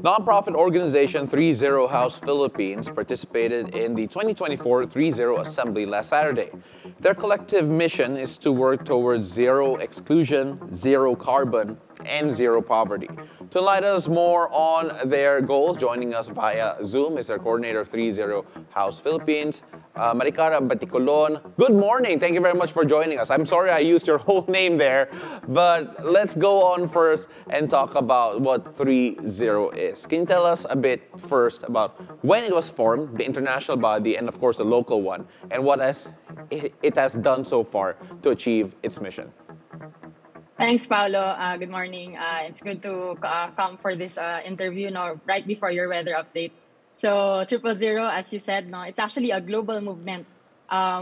Nonprofit organization 30 House Philippines participated in the 2024 30 Assembly last Saturday. Their collective mission is to work towards zero exclusion, zero carbon, and zero poverty. To enlighten us more on their goals, joining us via Zoom is their coordinator of 30 House Philippines, Maricar Baticulon. Good morning. Thank you very much for joining us. I'm sorry I used your whole name there, but let's go on first and talk about what 30 is. Can you tell us a bit first about when it was formed, the international body, and of course the local one, and what it has done so far to achieve its mission? Thanks, Paolo. Good morning. It's good to come for this interview, right before your weather update. So, Triple Zero, as you said, it's actually a global movement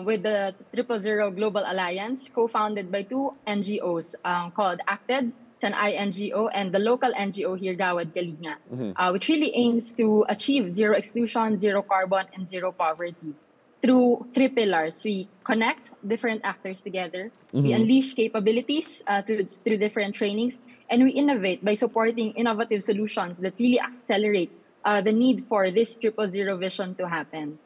with the Triple Zero Global Alliance, co-founded by two NGOs called ACTED, it's an INGO, and the local NGO here, Gawad Kalinga, which really aims to achieve zero exclusion, zero carbon, and zero poverty through three pillars. We connect different actors together, we unleash capabilities through different trainings, and we innovate by supporting innovative solutions that really accelerate the need for this triple zero vision to happen.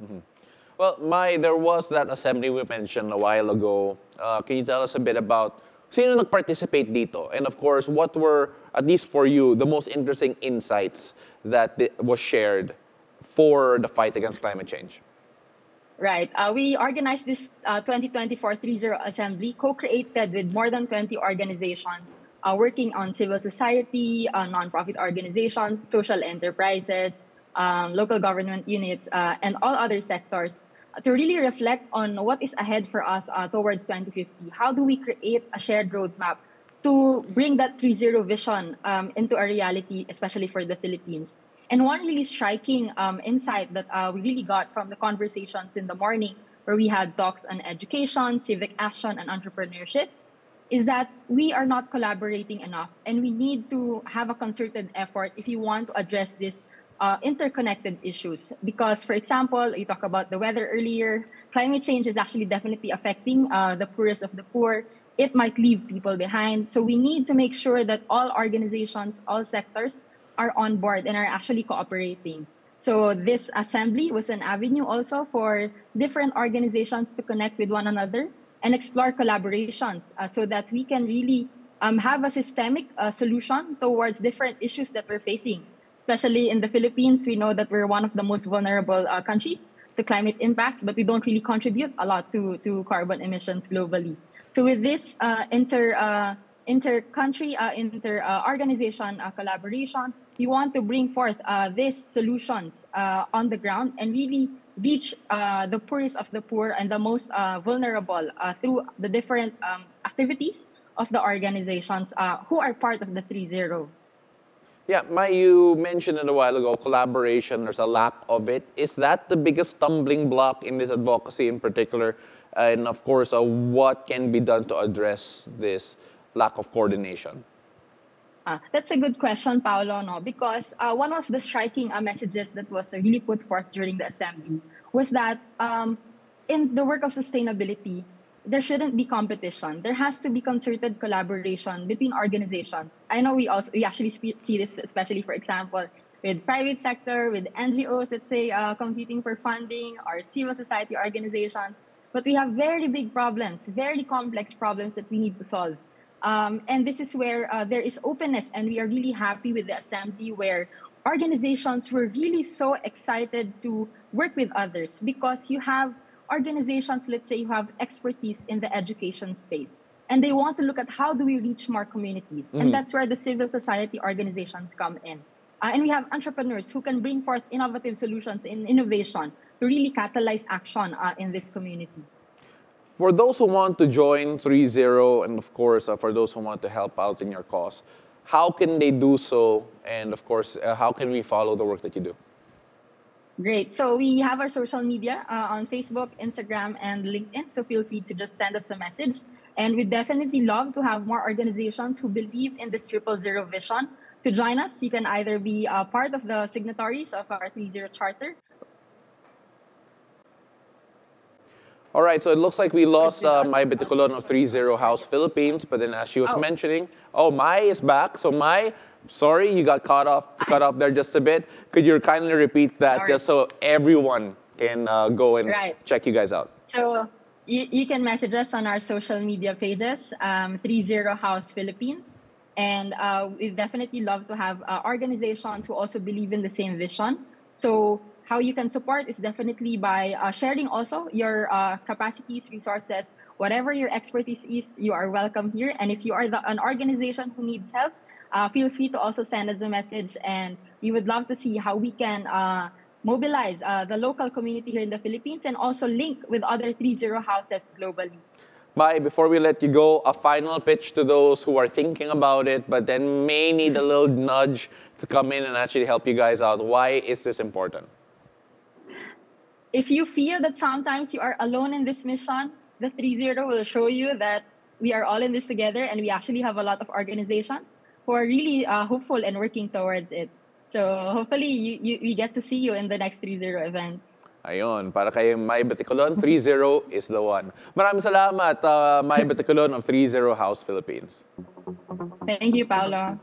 Well, there was that assembly we mentioned a while ago. Can you tell us a bit about sino nag-participate dito? And of course, what were, at least for you, the most interesting insights that was shared for the fight against climate change? Right. We organized this 2024 30 Assembly, co-created with more than 20 organizations working on civil society, nonprofit organizations, social enterprises, local government units, and all other sectors to really reflect on what is ahead for us towards 2050. How do we create a shared roadmap to bring that 30 vision into a reality, especially for the Philippines? And one really striking insight that we really got from the conversations in the morning, where we had talks on education, civic action, and entrepreneurship, is that we are not collaborating enough, and we need to have a concerted effort if you want to address these interconnected issues. Because, for example, you talk about the weather earlier, climate change is actually definitely affecting the poorest of the poor. It might leave people behind. So we need to make sure that all organizations, all sectors, are on board and are actually cooperating. So this assembly was an avenue also for different organizations to connect with one another and explore collaborations so that we can really have a systemic solution towards different issues that we're facing. Especially in the Philippines, we know that we're one of the most vulnerable countries to climate impacts, but we don't really contribute a lot to carbon emissions globally. So with this inter-country, inter-organization collaboration, we want to bring forth these solutions on the ground and really reach the poorest of the poor and the most vulnerable through the different activities of the organizations who are part of the 30. Yeah, you mentioned it a while ago, collaboration, there's a lack of it. Is that the biggest stumbling block in this advocacy in particular? And of course, what can be done to address this lack of coordination? That's a good question, Paolo, no? Because one of the striking messages that was really put forth during the assembly was that in the work of sustainability, there shouldn't be competition. There has to be concerted collaboration between organizations. I know we actually see this, especially, for example, with private sector, with NGOs, let's say, competing for funding, or civil society organizations. But we have very big problems, very complex problems that we need to solve. And this is where there is openness, and we are really happy with the assembly where organizations were really so excited to work with others, because you have organizations, let's say, who have expertise in the education space, and they want to look at how do we reach more communities. And that's where the civil society organizations come in. And we have entrepreneurs who can bring forth innovative solutions in innovation to really catalyze action in these communities. For those who want to join 30, and of course, for those who want to help out in your cause, how can they do so? And of course, how can we follow the work that you do? Great. So we have our social media on Facebook, Instagram, and LinkedIn. So feel free to just send us a message. And we definitely love to have more organizations who believe in this 000 vision to join us. You can either be part of the signatories of our 30 Charter. All right, so it looks like we lost Mai Baticulon of 30 House Philippines, but then as she was mentioning, Mai is back. So Mai, Sorry, you got cut off there just a bit. Could you kindly repeat that just so everyone can go and check you guys out? So you can message us on our social media pages, 30 House Philippines. And we definitely love to have organizations who also believe in the same vision. So how you can support is definitely by sharing also your capacities, resources, whatever your expertise is, you are welcome here. And if you are an organization who needs help, feel free to also send us a message. And we would love to see how we can mobilize the local community here in the Philippines and also link with other 30 houses globally. Mai, before we let you go, a final pitch to those who are thinking about it, but then may need a little nudge to come in and actually help you guys out. Why is this important? If you feel that sometimes you are alone in this mission, the 30 will show you that we are all in this together, and we actually have a lot of organizations who are really hopeful and working towards it. So hopefully we get to see you in the next 30 events. Ayun, para kay Mai Baticulon, 30 is the one. Maraming salamat, Mai Baticulon of 30 House Philippines. Thank you, Paolo.